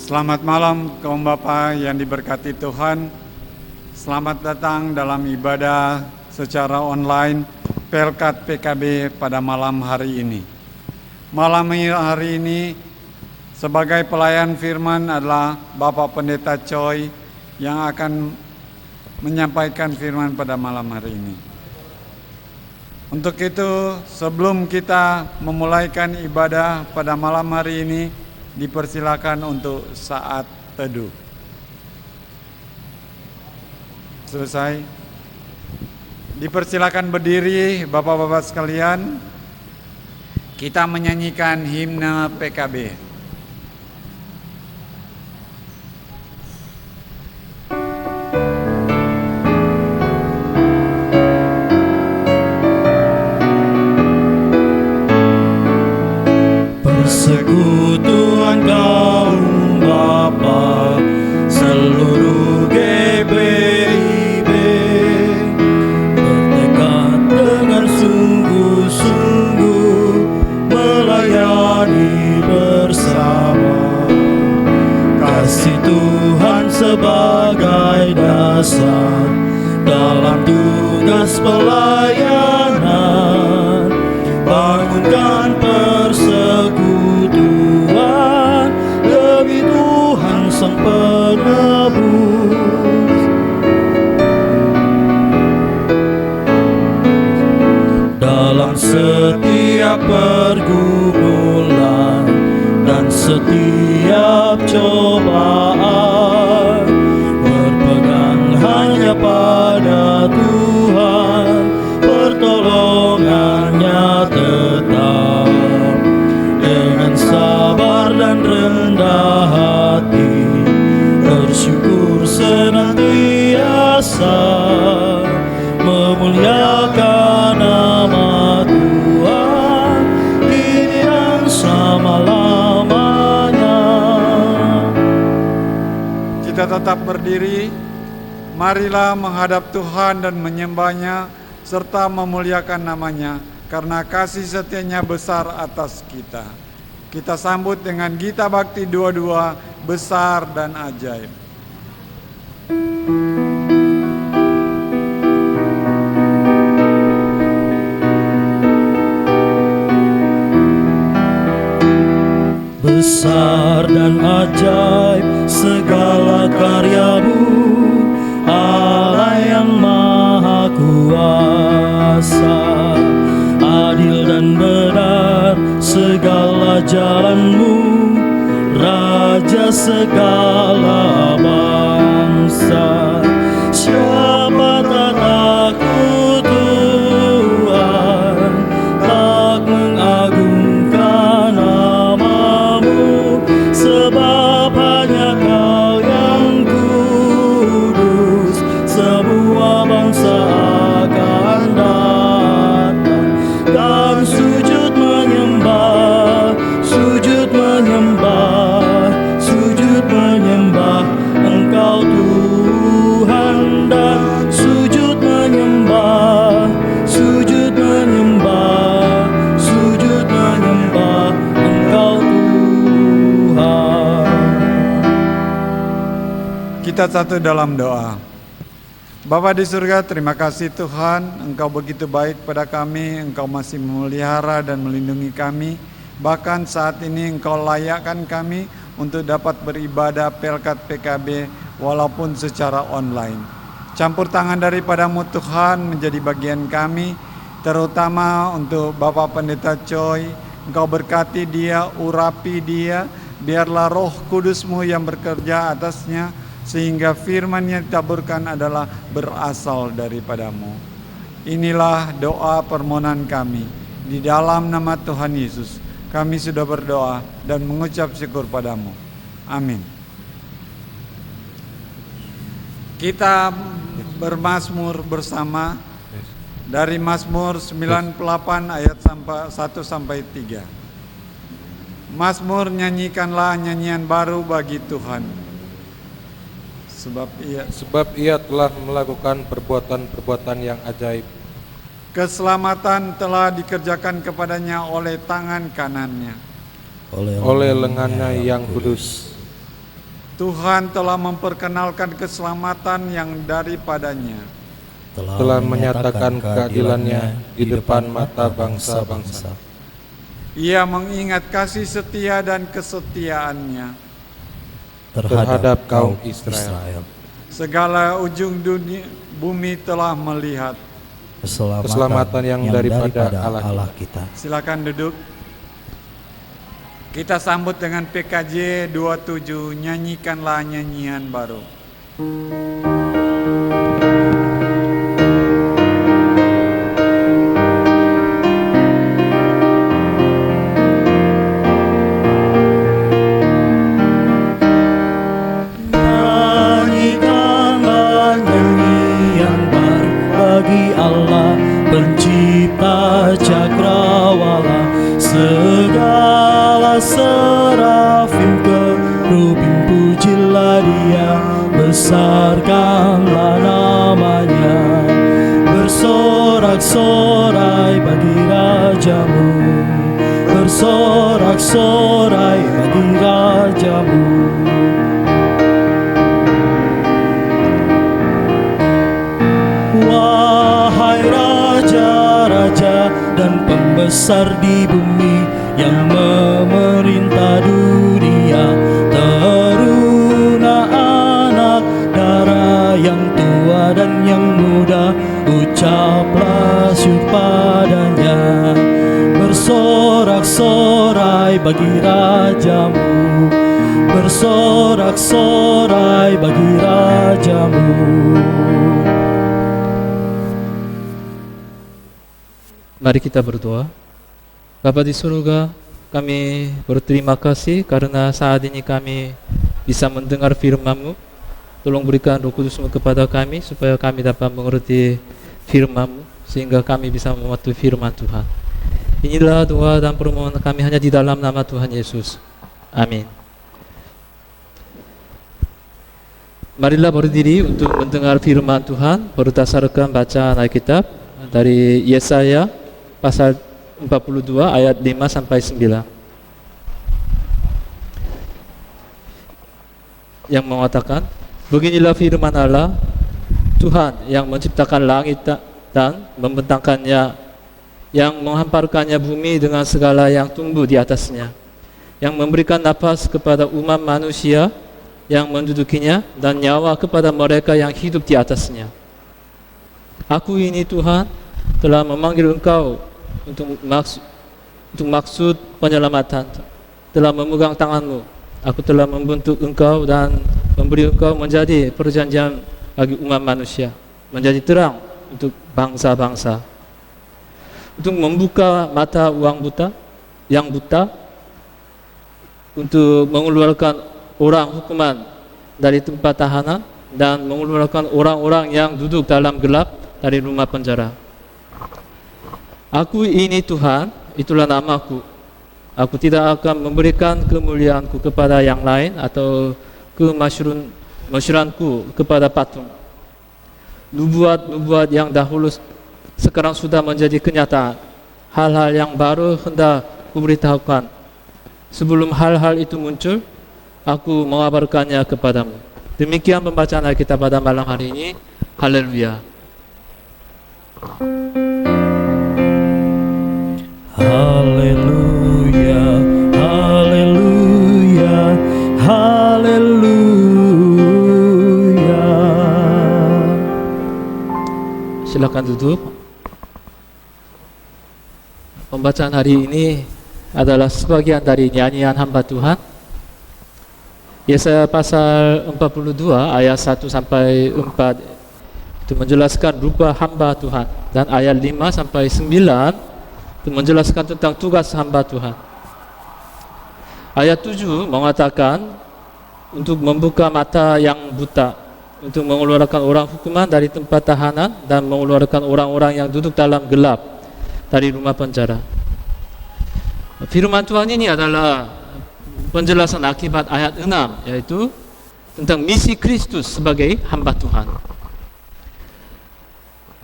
Selamat malam kaum Bapak yang diberkati Tuhan. Selamat datang dalam ibadah secara online Pelkat PKB pada malam hari ini. Malam hari ini sebagai pelayan firman adalah Bapak Pendeta Choi yang akan menyampaikan firman pada malam hari ini. Untuk itu, sebelum kita memulaikan ibadah pada malam hari ini, dipersilakan untuk saat teduh. Selesai. Dipersilakan berdiri Bapak-bapak sekalian. Kita menyanyikan himne PKB. Persekutuan kaum Bapa seluruh GPIB bertekad dengan sungguh-sungguh melayani bersama. Kasih Tuhan sebagai dasar dalam tugas pelayanan, bangunkan persekutuan demi Tuhan Sang Penebus. Dalam setiap pergumulan dan setiap cobaan, berpegang hanya pada Tuhan, pertolongannya tetap. Dengan sabar dan rendah hati, bersyukur senantiasa, memuliakan nama Tuhan kini dan selama-lamanya. Kita tetap berdiri. Marilah menghadap Tuhan dan menyembah-Nya serta memuliakan nama-Nya, karena kasih setianya besar atas kita. Kita sambut dengan Gita Bakti 22, Besar dan Ajaib. Besar dan ajaib segala karyamu, Allah yang Maha Kuasa. Adil dan benar segala jalanmu, Raja segala bangsa. Siapa tak takut Tuhan, tak mengagungkan namamu, sebab hanya Kau yang kudus. Semua bangsa akan datang dan sujud menyembah, sujud menyembah, sujud menyembah Engkau Tuhan, dan sujud menyembah, sujud menyembah, sujud menyembah Engkau Tuhan. Kita satu dalam doa. Bapa di surga, terima kasih Tuhan, Engkau begitu baik pada kami, Engkau masih memelihara dan melindungi kami. Bahkan saat ini Engkau layakkan kami untuk dapat beribadah Pelkat PKB walaupun secara online. Campur tangan daripada-Mu Tuhan menjadi bagian kami, terutama untuk Bapak Pendeta Choi. Engkau berkati dia, urapi dia, biarlah Roh Kudus-Mu yang bekerja atasnya, sehingga firman yang ditaburkan adalah berasal daripada-Mu. Inilah doa permohonan kami. Di dalam nama Tuhan Yesus, kami sudah berdoa dan mengucap syukur pada-Mu. Amin. Kita bermazmur bersama dari Mazmur 98 ayat 1 sampai 3. Mazmur, nyanyikanlah nyanyian baru bagi Tuhan. Sebab ia telah melakukan perbuatan-perbuatan yang ajaib. Keselamatan telah dikerjakan kepadanya oleh tangan kanannya. Oleh lengannya yang kudus. Tuhan telah memperkenalkan keselamatan yang daripadanya. telah menyatakan keadilannya di depan mata bangsa-bangsa. Ia mengingat kasih setia dan kesetiaannya Terhadap kaum Israel. Segala ujung dunia bumi telah melihat. Keselamatan yang daripada Allah kita. Silakan duduk. Kita sambut dengan PKJ 27, nyanyikanlah nyanyian baru. Nyanyikanlah nyanyian baru bagi Allah pencipta cakrawala. Segala serafim kerubim pujilah Dia, besarkanlah namanya. Bersorak-sorai bagi rajamu, bersorak-sorai bagi rajamu. Wahai raja-raja dan pembesar di bumi yang memerintah dunia, teruna anak darah yang tua dan yang muda, ucaplah syukur padanya. Bersorak-sorai bagi rajamu, bersorak-sorai bagi rajamu. Mari kita berdoa. Bapa di surga, kami berterima kasih karena saat ini kami bisa mendengar firman-Mu. Tolong berikan Roh Kudus-Mu kepada kami supaya kami dapat mengerti firman-Mu sehingga kami bisa mematuhi firman Tuhan. Inilah doa dan permohonan kami hanya di dalam nama Tuhan Yesus. Amin. Marilah berdiri untuk mendengar firman Tuhan berdasarkan bacaan Alkitab dari Yesaya pasal 42 ayat 5 sampai 9 yang mengatakan, beginilah firman Allah, Tuhan yang menciptakan langit dan membentangkannya, yang menghamparkannya bumi dengan segala yang tumbuh di atasnya, yang memberikan napas kepada umat manusia yang mendudukinya dan nyawa kepada mereka yang hidup di atasnya. Aku ini Tuhan telah memanggil engkau untuk maksud penyelamatan, telah memegang tanganmu. Aku telah membentuk engkau dan memberi engkau menjadi perjanjian bagi umat manusia, menjadi terang untuk bangsa-bangsa, untuk membuka mata yang buta, untuk mengeluarkan orang hukuman dari tempat tahanan dan mengeluarkan orang-orang yang duduk dalam gelap dari rumah penjara. Aku ini Tuhan, itulah namaku. Aku tidak akan memberikan kemuliaanku kepada yang lain atau kemasyhuranku kepada patung. Nubuat-nubuat yang dahulu sekarang sudah menjadi kenyataan. Hal-hal yang baru hendak kuberitahukan. Sebelum hal-hal itu muncul, aku mengabarkannya kepadamu. Demikian pembacaan Alkitab pada malam hari ini. Haleluya. Haleluya, haleluya, haleluya. Silakan duduk. Pembacaan hari ini adalah sebagian dari nyanyian hamba Tuhan. Yesaya pasal 42 ayat 1 sampai 4 itu menjelaskan rupa hamba Tuhan, dan ayat 5 sampai 9 itu menjelaskan tentang tugas hamba Tuhan. Ayat 7 mengatakan untuk membuka mata yang buta, untuk mengeluarkan orang hukuman dari tempat tahanan dan mengeluarkan orang-orang yang duduk dalam gelap dari rumah penjara. Firman Tuhan ini adalah penjelasan akibat ayat 6, yaitu tentang misi Kristus sebagai hamba Tuhan.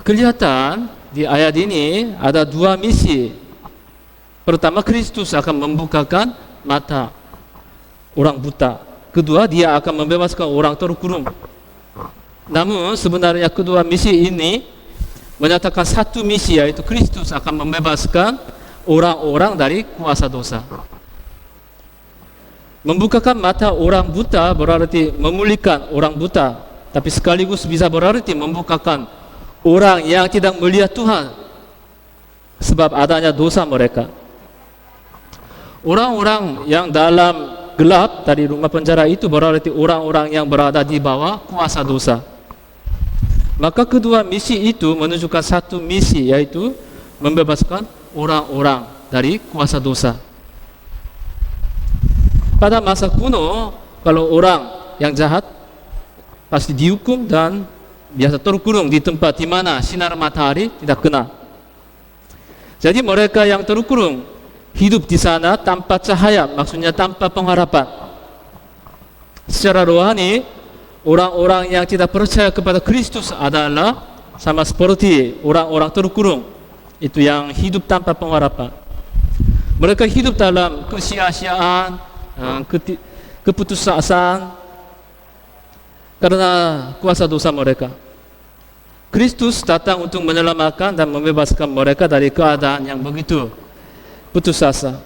Kelihatan di ayat ini ada dua misi. Pertama, Kristus akan membukakan mata orang buta kedua, dia akan membebaskan orang terkurung. Namun sebenarnya kedua misi ini menyatakan satu misi, yaitu Kristus akan membebaskan orang-orang dari kuasa dosa. Membukakan mata orang buta berarti memulihkan orang buta, tapi sekaligus bisa berarti membukakan orang yang tidak melihat Tuhan sebab adanya dosa mereka. Orang-orang yang dalam gelap dari rumah penjara itu berarti orang-orang yang berada di bawah kuasa dosa. Maka kedua misi itu menunjukkan satu misi, yaitu membebaskan orang-orang dari kuasa dosa. Pada masa kuno, kalau orang yang jahat pasti dihukum dan biasa terkurung di tempat di mana sinar matahari tidak kena. Jadi mereka yang terkurung hidup di sana tanpa cahaya, maksudnya tanpa pengharapan. Secara rohani, orang-orang yang tidak percaya kepada Kristus adalah sama seperti orang-orang terkurung itu yang hidup tanpa pengharapan. Mereka hidup dalam kesia-siaan, keputusasaan karena kuasa dosa mereka. Kristus datang untuk menyelamatkan dan membebaskan mereka dari keadaan yang begitu putus asa.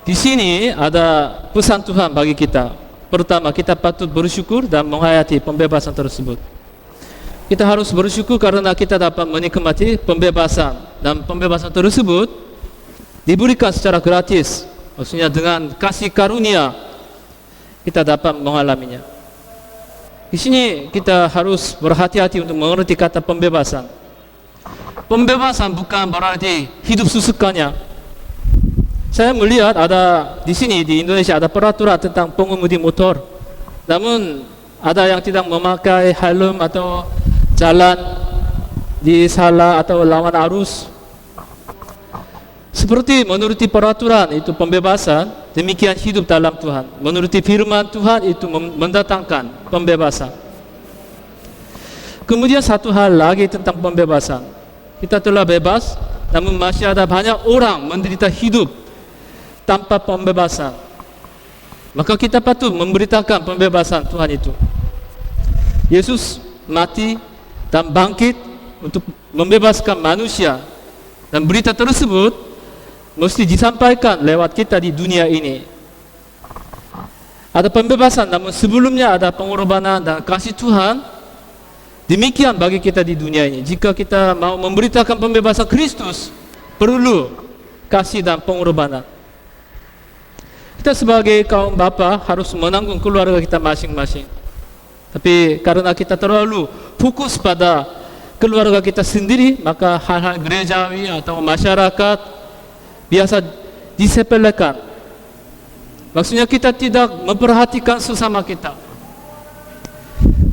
Di sini ada pesan Tuhan bagi kita. Pertama, kita patut bersyukur dan menghayati pembebasan tersebut. Kita harus bersyukur karena kita dapat menikmati pembebasan, dan pembebasan tersebut diberikan secara gratis. Maksudnya dengan kasih karunia kita dapat mengalaminya. Di sini kita harus berhati-hati untuk mengerti kata pembebasan. Pembebasan bukan berarti hidup susukanya. Saya melihat ada di sini di Indonesia ada peraturan tentang pengemudi motor. Namun ada yang tidak memakai helm atau jalan di salah atau lawan arus. Seperti menuruti peraturan itu pembebasan, demikian hidup dalam Tuhan. Menuruti firman Tuhan itu mendatangkan pembebasan. Kemudian satu hal lagi tentang pembebasan. Kita telah bebas, namun masih ada banyak orang menderita hidup tanpa pembebasan. Maka kita patut memberitakan pembebasan Tuhan itu. Yesus mati dan bangkit untuk membebaskan manusia, dan berita tersebut mesti disampaikan lewat kita di dunia ini. Ada pembebasan, namun sebelumnya ada pengorbanan dan kasih Tuhan. Demikian bagi kita di dunia ini. Jika kita mau memberitakan pembebasan Kristus, perlu kasih dan pengorbanan. Kita sebagai kaum bapa harus menanggung keluarga kita masing-masing. Tapi karena kita terlalu fokus pada keluarga kita sendiri, maka hal-hal gerejawi atau masyarakat biasa disepelekan. Maksudnya kita tidak memperhatikan sesama kita.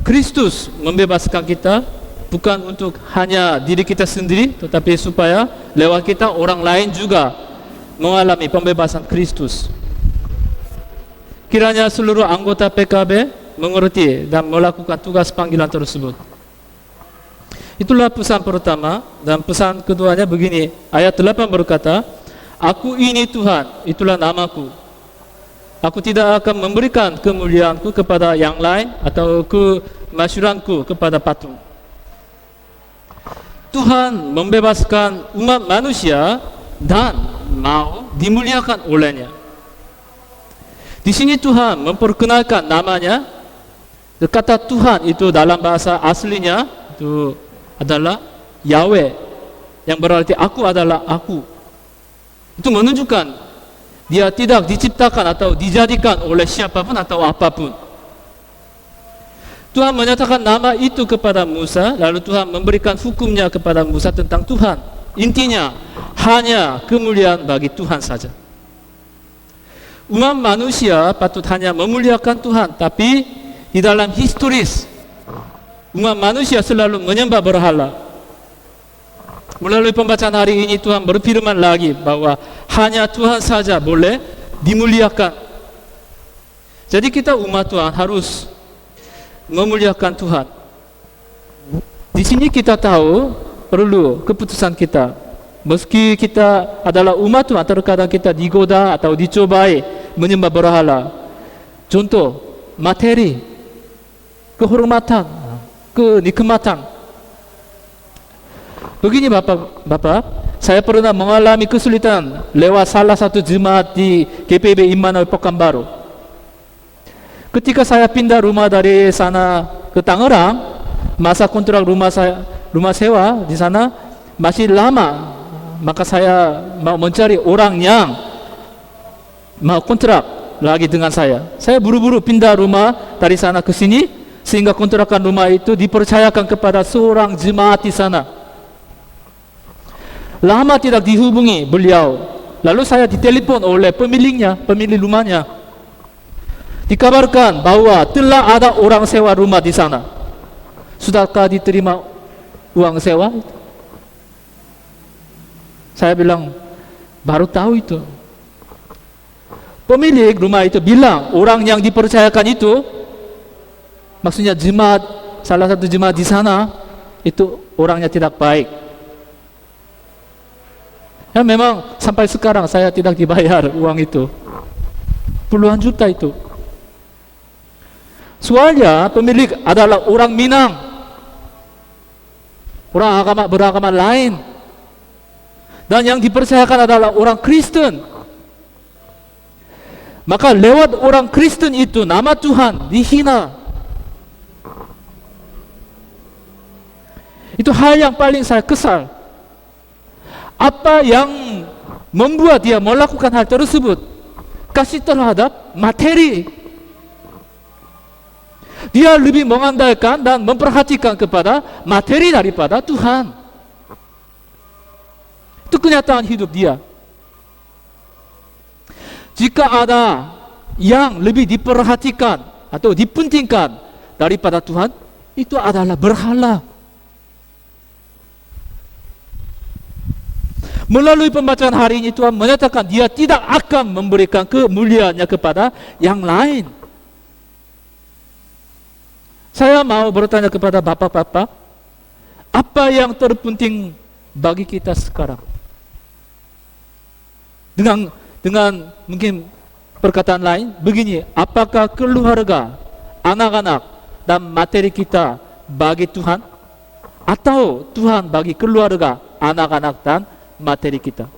Kristus membebaskan kita bukan untuk hanya diri kita sendiri, tetapi supaya lewat kita orang lain juga mengalami pembebasan Kristus. Kiranya seluruh anggota PKB mengerti dan melakukan tugas panggilan tersebut. Itulah pesan pertama, dan pesan keduanya begini. Ayat 8 berkata, Aku ini Tuhan, itulah namaku. Aku tidak akan memberikan kemuliaanku kepada yang lain atau kemasyuranku kepada patung. Tuhan membebaskan umat manusia dan mau dimuliakan olehnya. Di sini Tuhan memperkenalkan namanya. Kata Tuhan itu dalam bahasa aslinya itu adalah Yahweh, yang berarti aku adalah aku. Itu menunjukkan dia tidak diciptakan atau dijadikan oleh siapapun atau apapun. Tuhan menyatakan nama itu kepada Musa, lalu Tuhan memberikan hukumnya kepada Musa tentang Tuhan. Intinya hanya kemuliaan bagi Tuhan saja. Umat manusia patut hanya memuliakan Tuhan, tapi di dalam historis umat manusia selalu menyembah berhala. Melalui pembacaan hari ini Tuhan berfirman lagi bahwa hanya Tuhan saja boleh dimuliakan. Jadi kita umat Tuhan harus memuliakan Tuhan. Di sini kita tahu perlu keputusan kita. Meski kita adalah umat Tuhan, terkadang kita digoda atau dicobai menyembah berhala. Contoh, materi, kehormatan, kenikmatan. Begini Bapak, saya pernah mengalami kesulitan lewat salah satu jemaat di GPB Immanuel Pekanbaru. Ketika saya pindah rumah dari sana ke Tangerang, masa kontrak rumah sewa di sana masih lama, maka saya mau mencari orang yang mau kontrak lagi dengan saya. Saya buru-buru pindah rumah dari sana ke sini, sehingga kontrakan rumah itu dipercayakan kepada seorang jemaat di sana. Lama tidak dihubungi beliau, lalu saya ditelepon oleh pemilik rumahnya. Dikabarkan bahwa telah ada orang sewa rumah di sana. Sudahkah diterima uang sewa? Saya bilang, baru tahu itu. Pemilik rumah itu bilang, orang yang dipercayakan itu, maksudnya jemaat, salah satu jemaat di sana, itu orangnya tidak baik. Ya memang sampai sekarang saya tidak dibayar uang itu. Puluhan juta itu. Soalnya pemilik adalah orang Minang, orang beragama lain, dan yang dipercayakan adalah orang Kristen. Maka lewat orang Kristen itu nama Tuhan dihina. Itu hal yang paling saya kesal. Apa yang membuat dia melakukan hal tersebut? Kasih terhadap materi. Dia lebih mengandalkan dan memperhatikan kepada materi daripada Tuhan. Itu kenyataan hidup dia. Jika ada yang lebih diperhatikan atau dipentingkan daripada Tuhan, itu adalah berhala. Melalui pembacaan hari ini Tuhan menyatakan dia tidak akan memberikan kemuliaannya kepada yang lain. Saya mau bertanya kepada bapak-bapak, apa yang terpenting bagi kita sekarang? Dengan mungkin perkataan lain, begini, apakah keluarga, anak-anak, dan materi kita bagi Tuhan? Atau Tuhan bagi keluarga, anak-anak, dan materi kita?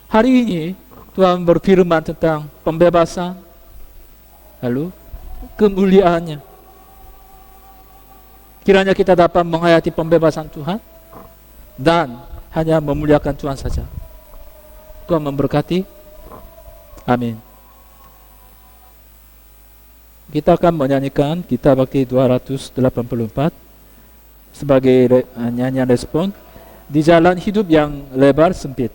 Hari ini Tuhan berfirman tentang pembebasan, lalu kemuliaannya. Kiranya kita dapat menghayati pembebasan Tuhan dan hanya memuliakan Tuhan saja. Tuhan memberkati. Amin. Kita akan menyanyikan Kitab Bakti 284 sebagai nyanyian respon di jalan hidup yang lebar sempit.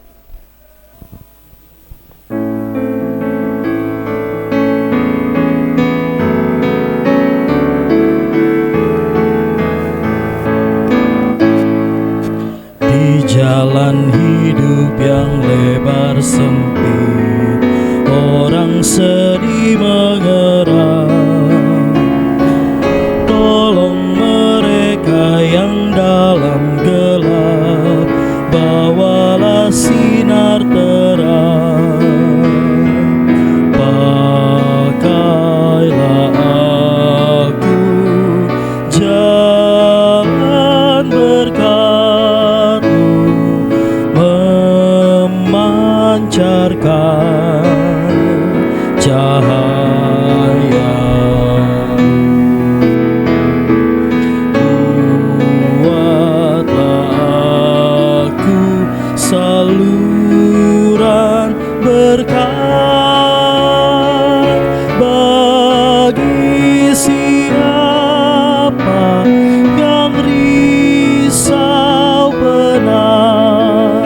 Di jalan hidup yang lebar sempit, orang sedih mengerang. Tolong mereka yang dalam gelap, bawalah sinar terang. Pakailah aku jalan berkat-Mu, memancarkan cahaya. Buatlah aku saluran berkat bagi siapa yang risau benar.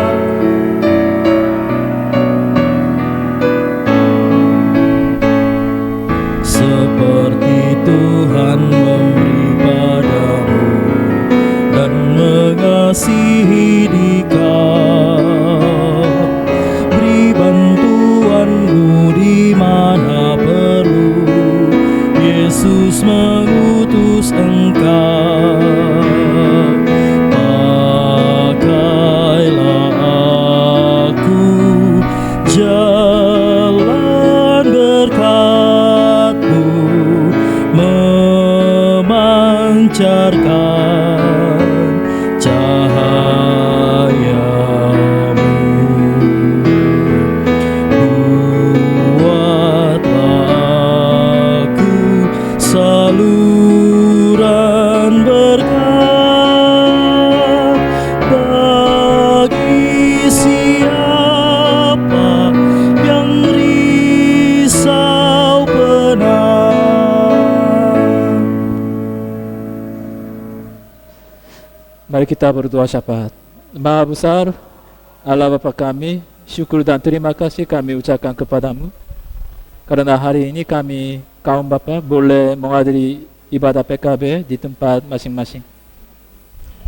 Mari kita berdoa syafaat. Maha besar Allah Bapa kami, syukur dan terima kasih kami ucapkan kepadamu karena hari ini kami kaum Bapa boleh menghadiri ibadah PKB di tempat masing-masing.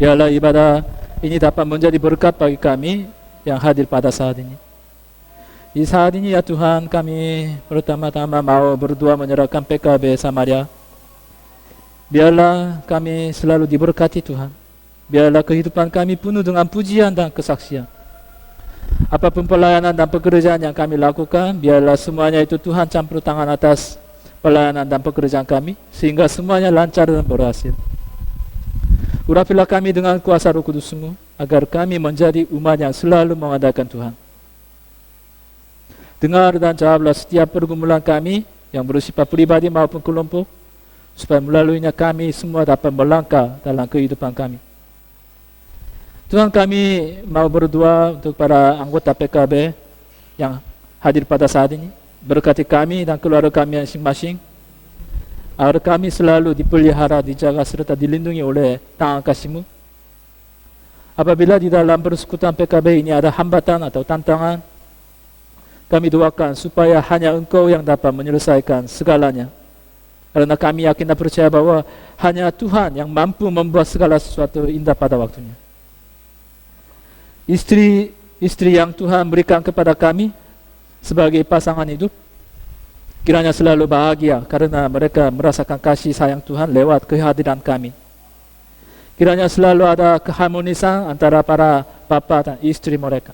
Biarlah ibadah ini dapat menjadi berkat bagi kami yang hadir pada saat ini. Di saat ini ya Tuhan, kami pertama-tama mau berdoa menyerahkan PKB Samaria. Biarlah kami selalu diberkati Tuhan. Biarlah kehidupan kami penuh dengan pujian dan kesaksian. Apapun pelayanan dan pekerjaan yang kami lakukan, biarlah semuanya itu Tuhan campur tangan atas pelayanan dan pekerjaan kami, sehingga semuanya lancar dan berhasil. Urapilah kami dengan kuasa Roh Kudus-Mu, agar kami menjadi umat yang selalu mengandalkan Tuhan. Dengar dan jawablah setiap pergumulan kami yang bersifat pribadi maupun kelompok, supaya melaluinya kami semua dapat melangkah dalam kehidupan kami. Tuhan, kami mau berdoa untuk para anggota PKB yang hadir pada saat ini. Berkati kami dan keluarga kami masing-masing, agar kami selalu dipelihara, dijaga serta dilindungi oleh tangan kasih-Mu. Apabila di dalam persekutuan PKB ini ada hambatan atau tantangan, kami doakan supaya hanya Engkau yang dapat menyelesaikan segalanya. Karena kami yakin dan percaya bahwa hanya Tuhan yang mampu membuat segala sesuatu indah pada waktunya. Istri yang Tuhan berikan kepada kami sebagai pasangan hidup, kiranya selalu bahagia karena mereka merasakan kasih sayang Tuhan lewat kehadiran kami. Kiranya selalu ada keharmonisan antara para bapa dan istri mereka.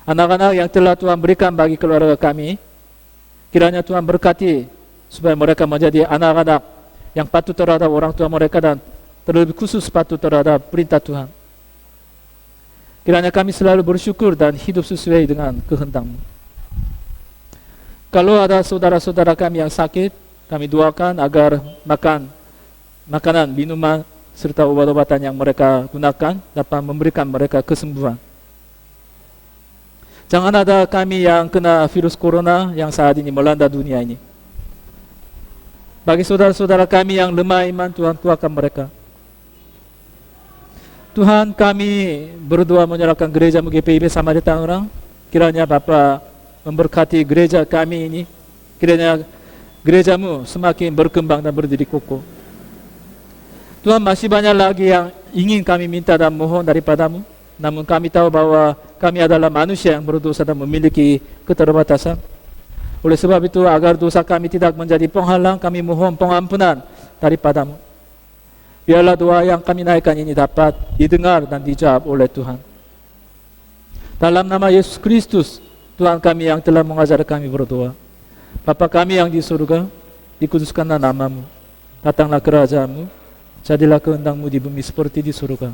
Anak-anak yang telah Tuhan berikan bagi keluarga kami, kiranya Tuhan berkati supaya mereka menjadi anak-anak yang patuh terhadap orang tua mereka dan terlebih khusus patuh terhadap perintah Tuhan. Kiranya kami selalu bersyukur dan hidup sesuai dengan kehendak-Mu. Kalau ada saudara-saudara kami yang sakit, kami doakan agar makanan, minuman, serta obat-obatan yang mereka gunakan dapat memberikan mereka kesembuhan. Jangan ada kami yang kena virus corona yang saat ini melanda dunia ini. Bagi saudara-saudara kami yang lemah iman, Tuhan kuatkan mereka. Tuhan, kami berdoa menyerahkan gereja GPIB Samaria Tangerang. Kiranya Bapa memberkati gereja kami ini. Kiranya gereja-Mu semakin berkembang dan berdiri kokoh. Tuhan, masih banyak lagi yang ingin kami minta dan mohon daripada-Mu. Namun kami tahu bahwa kami adalah manusia yang berdosa dan memiliki keterbatasan. Oleh sebab itu, agar dosa kami tidak menjadi penghalang, kami mohon pengampunan daripada-Mu. Biarlah doa yang kami naikkan ini dapat didengar dan dijawab oleh Tuhan. Dalam nama Yesus Kristus, Tuhan kami yang telah mengajar kami berdoa. Bapa kami yang di surga, dikuduskanlah nama-Mu. Datanglah kerajaan-Mu, jadilah kehendak-Mu di bumi seperti di surga.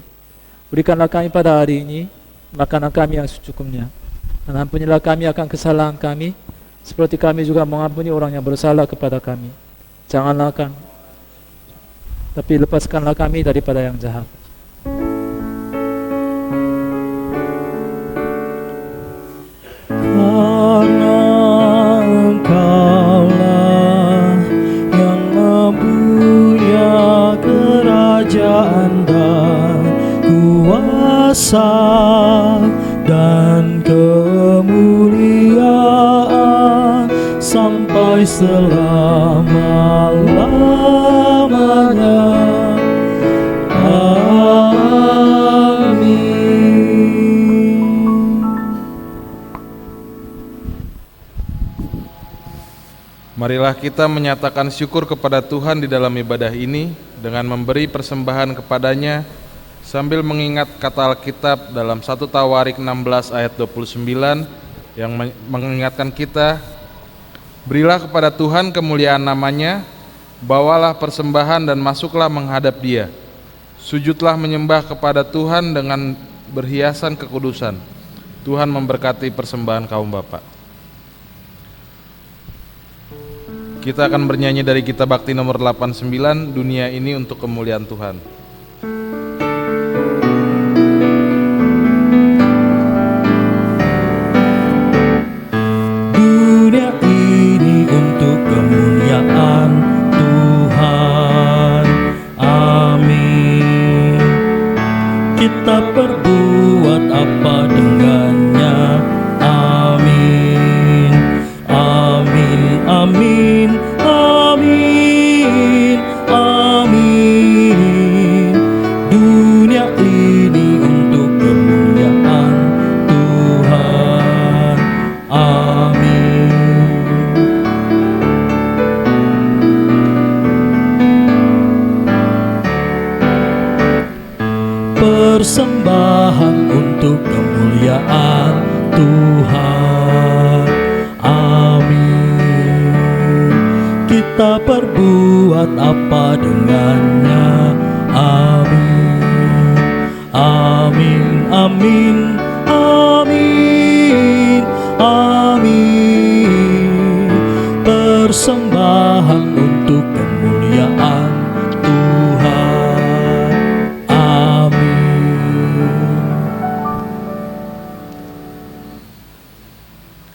Berikanlah kami pada hari ini makanan kami yang secukupnya, dan ampunilah kami akan kesalahan kami, seperti kami juga mengampuni orang yang bersalah kepada kami. Janganlah kami, tapi lepaskanlah kami daripada yang jahat. Karena Engkaulah yang mempunyai kerajaan dan kuasa dan kemuliaan sampai selama-lamanya. Amin. Marilah kita menyatakan syukur kepada Tuhan di dalam ibadah ini dengan memberi persembahan kepadanya sambil mengingat kata Alkitab dalam 1 Tawarik 16 ayat 29 yang mengingatkan kita, berilah kepada Tuhan kemuliaan namanya, bawalah persembahan dan masuklah menghadap Dia. Sujudlah menyembah kepada Tuhan dengan berhiasan kekudusan. Tuhan memberkati persembahan kaum Bapa. Kita akan bernyanyi dari Kitab Bakti nomor 89, Dunia Ini Untuk Kemuliaan Tuhan. Dunia ini untuk kemuliaan Tuhan. Amin. persembahan untuk kemuliaan Tuhan. Amin. Kita perbuat apa dengannya? Amin. Amin. Amin. Amin. Amin. Persembahan untuk kemuliaan Tuhan. Amin.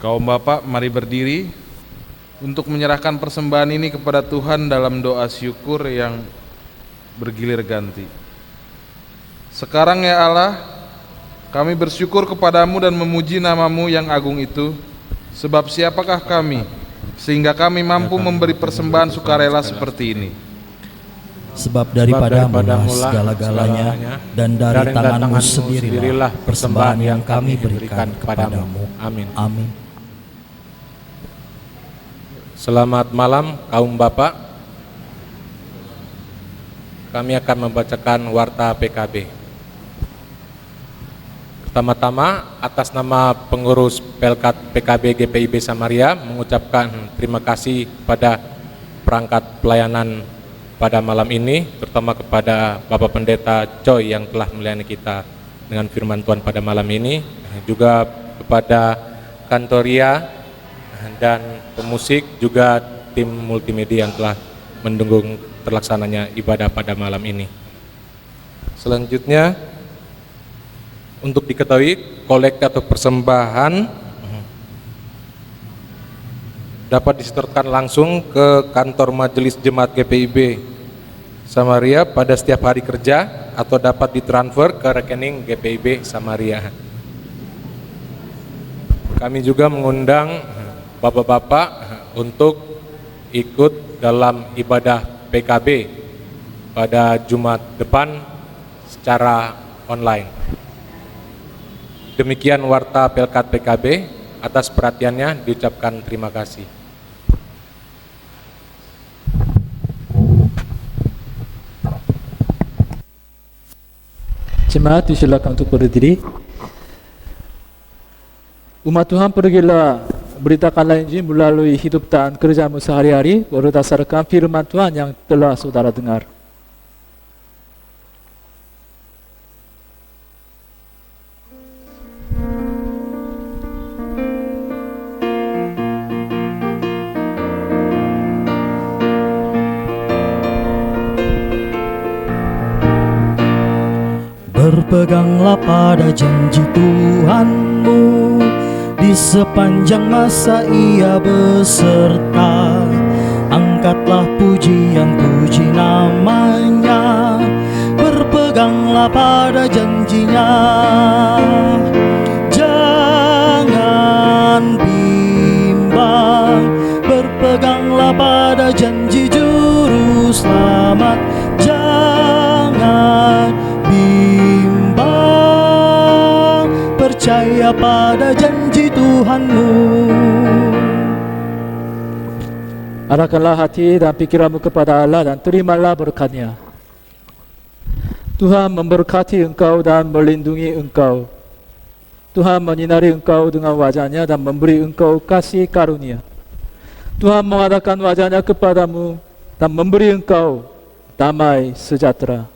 Kaum Bapak, mari berdiri untuk menyerahkan persembahan ini kepada Tuhan dalam doa syukur yang bergilir ganti. Sekarang ya Allah, kami bersyukur kepadamu dan memuji namamu yang agung itu, sebab siapakah kami sehingga kami mampu memberi persembahan sukarela seperti ini. Sebab daripadamu segala-galanya, dan dari tanganmu sendirilah persembahan yang kami berikan kepadamu. Amin. Amin. Selamat malam kaum Bapak. Kami akan membacakan warta PKB. Pertama-tama, atas nama pengurus Pelkat PKB GPIB Samaria mengucapkan terima kasih pada perangkat pelayanan pada malam ini, terutama kepada Bapak Pendeta Choi yang telah melayani kita dengan firman Tuhan pada malam ini, juga kepada Kantoria dan pemusik, juga tim multimedia yang telah mendukung terlaksananya ibadah pada malam ini. Selanjutnya, untuk diketahui, kolekte atau persembahan dapat disetorkan langsung ke kantor Majelis Jemaat GPIB Samaria pada setiap hari kerja atau dapat ditransfer ke rekening GPIB Samaria. Kami juga mengundang Bapak-bapak untuk ikut dalam ibadah PKB pada Jumat depan secara online. Demikian warta Pelkat PKB, atas perhatiannya diucapkan terima kasih. Jemaat disilakan untuk berdiri. Umat Tuhan, pergilah beritakanlah Injil melalui hidup dan kerjamu sehari-hari berdasarkan firman Tuhan yang telah saudara dengar. Berpeganglah pada janji Tuhanmu, di sepanjang masa ia beserta. Angkatlah puji namanya, berpeganglah pada janjinya. Jangan bimbang, berpeganglah pada janji juru selamat. Jangan bimbang, percaya pada janji Tuhanmu. Arahkanlah hati dan pikiranmu kepada Allah dan terimalah berkat-Nya. Tuhan memberkati engkau dan melindungi engkau. Tuhan menyinari engkau dengan wajah-Nya dan memberi engkau kasih karunia. Tuhan mengadakan wajah-Nya kepadamu dan memberi engkau damai sejahtera.